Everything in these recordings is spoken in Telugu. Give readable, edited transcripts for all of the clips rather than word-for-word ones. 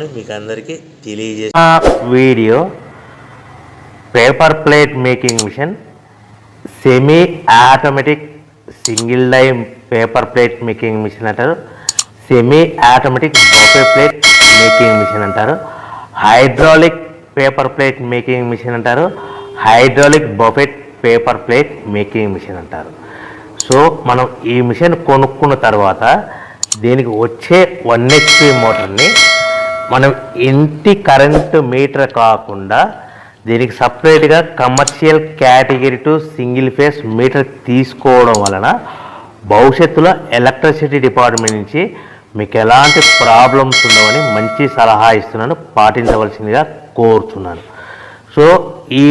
మీకు అందరికీ తెలియజేసే video paper plate making machine semi automatic single die paper plate making machine అంటారు. Semi automatic buffet plate making machine అంటారు. Hydraulic paper plate making machine అంటారు. Hydraulic buffet paper plate making machine అంటారు. సో మనం ఈ మిషన్ కొనుక్కున్న తర్వాత దీనికి వచ్చే 1 HP మోటార్ని మనం ఇంటి కరెంటు మీటర్ కాకుండా దీనికి సపరేట్గా commercial category to single phase metre తీసుకోవడం వలన భవిష్యత్తులో ఎలక్ట్రిసిటీ డిపార్ట్మెంట్ నుంచి మీకు ఎలాంటి ప్రాబ్లమ్స్ ఉండవని మంచి సలహా ఇస్తున్నాను, పాటించవలసిందిగా కోరుతున్నాను. సో ఈ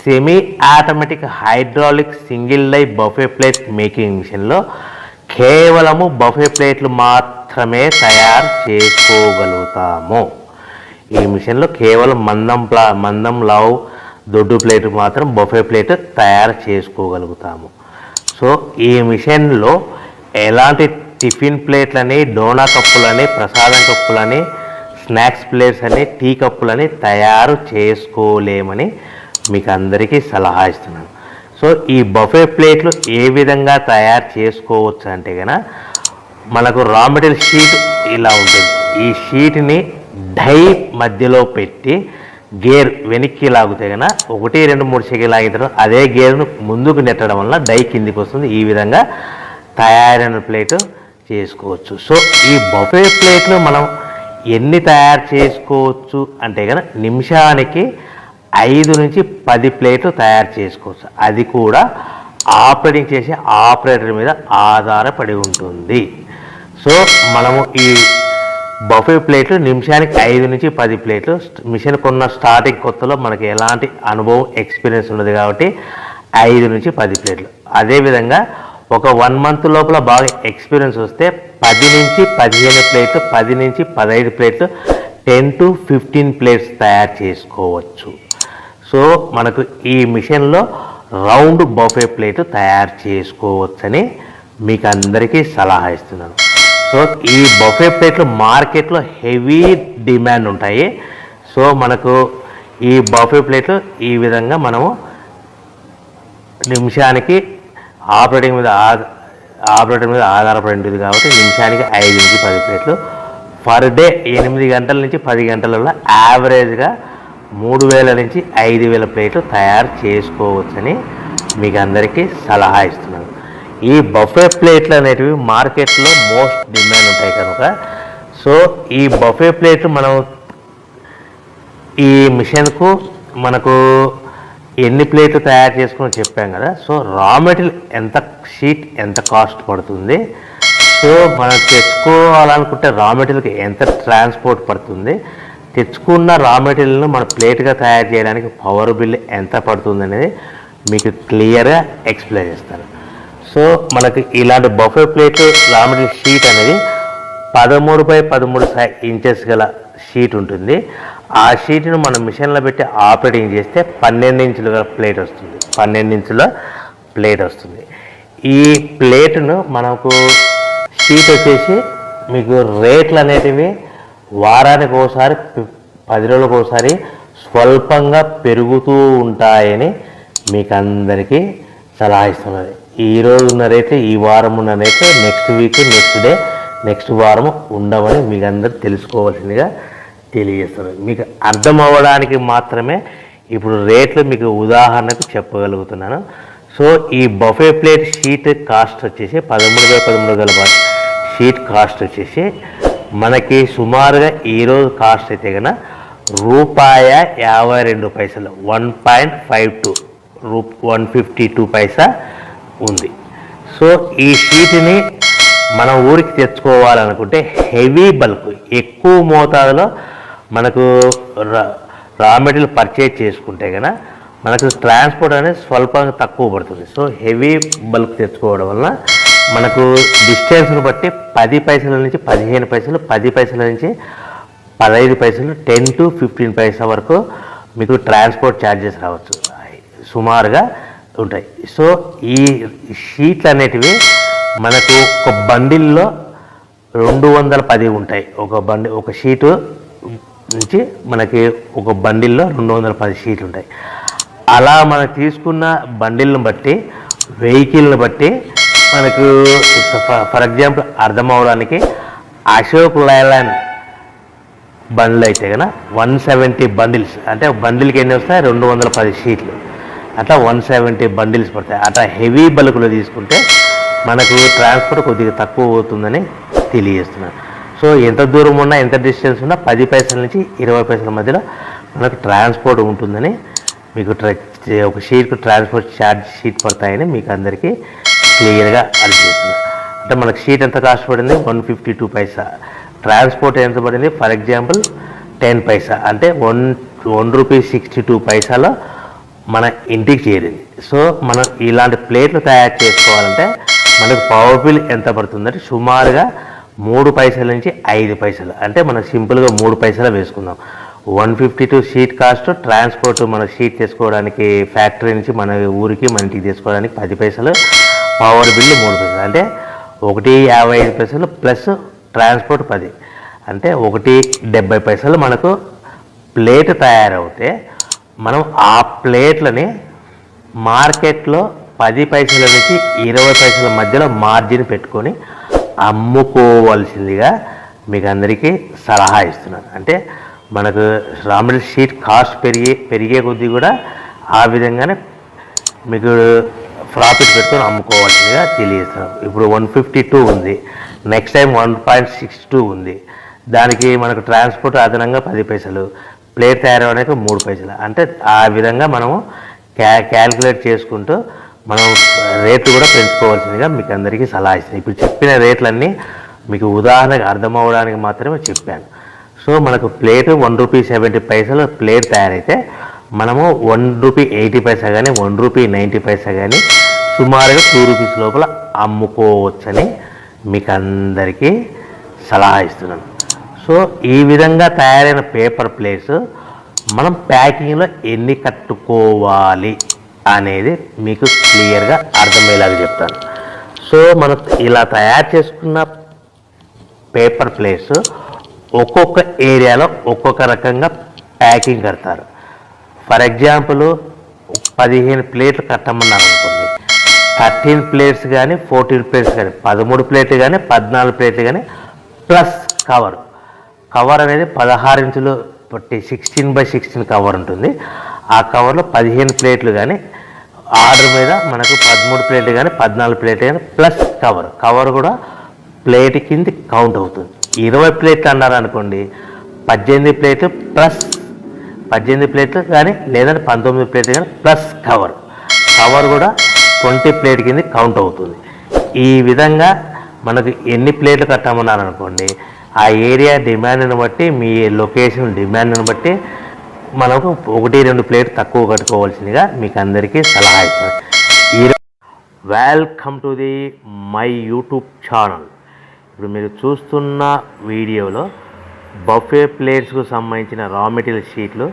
semi automatic hydraulic single die buffet plate making మిషన్లో కేవలము బఫే ప్లేట్లు మాత్రమే తయారు చేసుకోగలుగుతాము. ఈ మిషన్లో కేవలం మందం లావు దొడ్డు ప్లేట్ మాత్రం బఫే ప్లేట్ తయారు చేసుకోగలుగుతాము. సో ఈ మిషన్లో ఎలాంటి టిఫిన్ ప్లేట్లని, డోనా కప్పులని, ప్రసాదం కప్పులని, స్నాక్స్ ప్లేట్స్ అని, టీ కప్పులని తయారు చేసుకోలేమని మీకు అందరికీ సలహా ఇస్తున్నాను. సో ఈ బఫే ప్లేట్లు ఏ విధంగా తయారు చేసుకోవచ్చు అంటే కనుక మనకు రా మెటీరియల్ షీట్ ఇలా ఉంటుంది. ఈ షీట్ని డై మధ్యలో పెట్టి గేర్ వెనక్కి లాగితే కనుక 1, 2, 3 సెకండ్లు లాగిన తర్వాత అదే గేర్ను ముందుకు నెట్టడం వల్ల డై కిందికి వస్తుంది. ఈ విధంగా తయారైన ప్లేటు చేసుకోవచ్చు. సో ఈ బఫే ప్లేట్లు మనం ఎన్ని తయారు చేసుకోవచ్చు అంటే కనుక నిమిషానికి 5 నుంచి 10 ప్లేట్లు తయారు చేసుకోవచ్చు. అది కూడా ఆపరేటింగ్ చేసే ఆపరేటర్ మీద ఆధారపడి ఉంటుంది. సో మనము ఈ బఫే ప్లేట్లు నిమిషానికి 5 నుంచి 10 ప్లేట్లు మిషన్ కొన్న స్టార్టింగ్ కొత్తలో మనకి ఎలాంటి అనుభవం ఎక్స్పీరియన్స్ ఉన్నది కాబట్టి 5 నుంచి 10 ప్లేట్లు. అదేవిధంగా ఒక 1 మంత్ లోపల బాగా ఎక్స్పీరియన్స్ వస్తే 10 నుంచి 15 ప్లేట్లు, 10 నుంచి 15 ప్లేట్లు, 10 to 15 ప్లేట్స్ తయారు చేసుకోవచ్చు. సో మనకు ఈ మిషన్లో రౌండ్ బఫే ప్లేట్ తయారు చేసుకోవచ్చని మీకు అందరికీ సలహా ఇస్తున్నాను. సో ఈ బఫే ప్లేట్లు మార్కెట్లో హెవీ డిమాండ్ ఉంటాయి. సో మనకు ఈ బఫే ప్లేట్లు ఈ విధంగా మనము నిమిషానికి ఆపరేటర్ మీద ఆధారపడి ఉంటుంది కాబట్టి నిమిషానికి 5 నుంచి 10 ప్లేట్లు పర్ డే 8 గంటల నుంచి 10 గంటలలో యావరేజ్గా 3000 నుంచి 5000 ప్లేట్లు తయారు చేసుకోవచ్చని మీకు అందరికీ సలహా ఇస్తున్నాను. ఈ బఫే ప్లేట్లు అనేటివి మార్కెట్లో మోస్ట్ డిమాండ్ ఉంటాయి కనుక సో ఈ బఫే ప్లేట్లు మనం ఈ మిషన్కు మనకు ఎన్ని ప్లేట్లు తయారు చేసుకుని చెప్పాం కదా. సో రా మెటీరియల్ షీట్ ఎంత కాస్ట్ పడుతుంది, సో మనం తెచ్చుకోవాలనుకుంటే రా మెటీరియల్కి ఎంత ట్రాన్స్పోర్ట్ పడుతుంది, తెచ్చుకున్న రా మెటీరియల్ను మన ప్లేట్గా తయారు చేయడానికి పవర్ బిల్ ఎంత పడుతుంది అనేది మీకు క్లియర్గా ఎక్స్ప్లెయిన్ చేస్తాను. సో మనకి ఇలాంటి buffet plate raw material sheet అనేది 13x13 ఇంచెస్ గల షీట్ ఉంటుంది. ఆ షీట్ను మనం మిషన్లో పెట్టి ఆపరేటింగ్ చేస్తే 12 ఇంచుల ప్లేట్ వస్తుంది. 12 ఇంచుల ప్లేట్ వస్తుంది. ఈ ప్లేట్ను మనకు షీట్ వచ్చేసి మీకు రేట్లు అనేటివి వారానికి ఒకసారి 10 రోజులకు ఒకసారి స్వల్పంగా పెరుగుతూ ఉంటాయని మీకు అందరికీ సలహా ఇస్తున్నది. ఈరోజు ఉన్న రేట్లు, ఈ వారం ఉన్న రేట్లు next week, next day, next వారం ఉండవని మీకు అందరూ తెలుసుకోవాల్సిందిగా తెలియజేస్తున్నారు. మీకు అర్థం అవ్వడానికి మాత్రమే ఇప్పుడు రేట్లు మీకు ఉదాహరణకు చెప్పగలుగుతున్నాను. సో ఈ బఫే ప్లేట్ షీట్ కాస్ట్ వచ్చేసి 13x13 గల షీట్ కాస్ట్ వచ్చేసి మనకి సుమారుగా ఈరోజు కాస్ట్ అయితే కనుక ₹52 1.52 152 పైసా ఉంది. సో ఈ షీట్ని మన ఊరికి తెచ్చుకోవాలనుకుంటే హెవీ బల్క్ ఎక్కువ మోతాదులో మనకు రా మెటీరియల్ పర్చేజ్ చేసుకుంటే కనుక మనకు ట్రాన్స్పోర్ట్ అనేది స్వల్పంగా తక్కువ పడుతుంది. సో హెవీ బల్క్ తెచ్చుకోవడం వలన మనకు డిస్టెన్స్ను బట్టి 10 పైసల నుంచి 15 పైసలు, 10 పైసల నుంచి 15 పైసలు, 10 to 15 పైసా వరకు మీకు ట్రాన్స్పోర్ట్ ఛార్జెస్ రావచ్చు, సుమారుగా ఉంటాయి. సో ఈ షీట్లు అనేటివి మనకు ఒక బండిల్లో 210 ఉంటాయి. ఒక షీటు నుంచి మనకి ఒక బండిల్లో 210 షీట్లు ఉంటాయి. అలా మనం తీసుకున్న బండిల్ని బట్టి వెహికల్ని బట్టి మనకు ఫర్ ఎగ్జాంపుల్ అర్థం అవడానికి అశోక్ లైలాండ్ బండ్లు అయితే కనుక 170 బండిల్స్, అంటే బండిల్కి ఎన్ని వస్తాయి 210 షీట్లు, అట్లా 170 బండిల్స్ పడతాయి. అట్లా హెవీ బల్క్లో తీసుకుంటే మనకు ట్రాన్స్పోర్ట్ కొద్దిగా తక్కువ అవుతుందని తెలియజేస్తున్నాను. సో ఎంత దూరం ఉన్నా ఎంత డిస్టెన్స్ ఉన్నా 10 పైసల నుంచి 20 పైసల మధ్యలో మనకు ట్రాన్స్పోర్ట్ ఉంటుందని మీకు ఒక షీట్కు ట్రాన్స్పోర్ట్ ఛార్జ్ షీట్ పడతాయని మీకు అందరికీ క్లియర్గా అర్థమవుతుంది. అంటే మనకు షీట్ ఎంత కాస్ట్ పడింది 152 పైసా, ట్రాన్స్పోర్ట్ ఎంత పడింది ఫర్ ఎగ్జాంపుల్ 10 పైసా, అంటే 1 రూపీ 62 పైసాలో మన ఇంటికి చేరింది. సో మనం ఇలాంటి ప్లేట్లు తయారు చేసుకోవాలంటే మనకు పవర్ బిల్ ఎంత పడుతుందంటే సుమారుగా 3 పైసల నుంచి 5 పైసలు, అంటే మనం సింపుల్గా 3 పైసలు వేసుకుందాం. 152 షీట్ కాస్ట్, ట్రాన్స్పోర్ట్ మన షీట్ తీసుకోవడానికి ఫ్యాక్టరీ నుంచి మన ఊరికి మన ఇంటికి తీసుకోవడానికి 10 పైసలు, పవర్ బిల్లు 3 పైసలు, అంటే 1.55 పైసలు ప్లస్ ట్రాన్స్పోర్ట్ 10, అంటే 1.70 పైసలు మనకు ప్లేట్ తయారవుతే మనం ఆ ప్లేట్లని మార్కెట్లో 10 పైసల నుంచి 20 పైసల మధ్యలో మార్జిన్ పెట్టుకొని అమ్ముకోవాల్సిందిగా మీకు అందరికీ సలహా ఇస్తున్నాను. అంటే మనకు రా మెటీరియల్ షీట్ కాస్ట్ పెరిగే కొద్దీ కూడా ఆ విధంగానే మీకు ప్రాఫిట్ పెట్టుకొని అమ్ముకోవాల్సిందిగా తెలియజేస్తున్నాం. ఇప్పుడు 152 ఉంది, నెక్స్ట్ టైం 1.62 ఉంది, దానికి మనకు ట్రాన్స్పోర్ట్ అదనంగా 10 పైసలు, ప్లేట్ తయారవడానికి 3 పైసలు, అంటే ఆ విధంగా మనము క్యాల్కులేట్ చేసుకుంటూ మనం రేట్లు కూడా పెంచుకోవాల్సిందిగా మీకు అందరికీ సలహా ఇస్తాను. ఇప్పుడు చెప్పిన రేట్లన్నీ మీకు ఉదాహరణకు అర్థం అవ్వడానికి మాత్రమే చెప్పాను. సో మనకు ప్లేట్ 1 రూపీ 70 పైసలు ప్లేట్ తయారైతే మనము 1 రూపీ 80 పైసా కానీ 1 రూపీ 90 పైసా కానీ సుమారుగా 2 రూపీస్ లోపల అమ్ముకోవచ్చని మీకు అందరికీ సలహా ఇస్తున్నాను. సో ఈ విధంగా తయారైన పేపర్ ప్లేట్స్ మనం ప్యాకింగ్లో ఎన్ని కట్టుకోవాలి అనేది మీకు క్లియర్గా అర్థమయ్యేలాగా చెప్తాను. సో మనం ఇలా తయారు చేసుకున్న పేపర్ ప్లేట్స్ ఒక్కొక్క ఏరియాలో ఒక్కొక్క రకంగా ప్యాకింగ్ కడతారు. ఫర్ ఎగ్జాంపుల్ 15 ప్లేట్లు కట్టమన్నారు అనుకోండి, 13 ప్లేట్స్ కానీ 14 ప్లేట్స్ కానీ 13 ప్లేట్లు కానీ 14 ప్లేట్లు కానీ ప్లస్ కవర్ అనేది 16 ఇంచులు పట్టి 16x16 కవర్ ఉంటుంది. ఆ కవర్లో 15 ప్లేట్లు కానీ ఆర్డర్ మీద మనకు 13 ప్లేట్లు కానీ 14 ప్లేట్లు కానీ ప్లస్ కవర్ కూడా ప్లేట్ కింద కౌంట్ అవుతుంది. 20 ప్లేట్లు అన్నారు అనుకోండి, 18 ప్లేట్లు ప్లస్ 18 ప్లేట్లు కానీ లేదంటే 19 ప్లేట్లు కానీ ప్లస్ కవర్ కూడా 20 ప్లేట్ కింద కౌంట్ అవుతుంది. ఈ విధంగా మనకు ఎన్ని ప్లేట్లు కట్టామన్నారు అనుకోండి, ఆ ఏరియా డిమాండ్ని బట్టి మీ లొకేషన్ డిమాండ్ని బట్టి మనకు 1-2 ప్లేట్ తక్కువ కట్టుకోవాల్సిందిగా మీకు అందరికీ సలహా ఇస్తాను. Welcome to the my YouTube channel. ఇప్పుడు మీరు చూస్తున్న వీడియోలో బఫే ప్లేట్స్కు సంబంధించిన రా మెటీరియల్ షీట్లు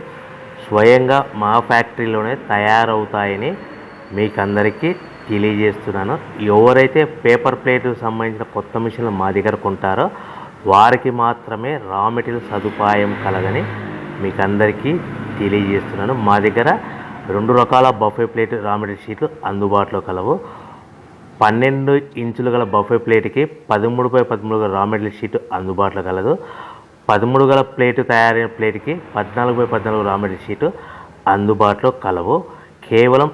స్వయంగా మా ఫ్యాక్టరీలోనే తయారవుతాయని మీకు అందరికీ తెలియజేస్తున్నాను. ఎవరైతే పేపర్ ప్లేట్కు సంబంధించిన కొత్త మిషన్లు మా దగ్గర కొంటారో వారికి మాత్రమే రా మెటీరియల్ సదుపాయం కలదని మీకు అందరికీ తెలియజేస్తున్నాను. మా దగ్గర 2 రకాల బఫే ప్లేట్ రా మెటీరియల్ షీట్లు అందుబాటులో కలవు. 12 ఇంచులు గల బఫే ప్లేట్కి 13x13 గల రా మెటీరియల్ షీట్ అందుబాటులో కలదు. 13 గల ప్లేటు తయారైన ప్లేట్కి 14x14 రా మెటీరియల్ షీట్ అందుబాటులో కలవు. కేవలం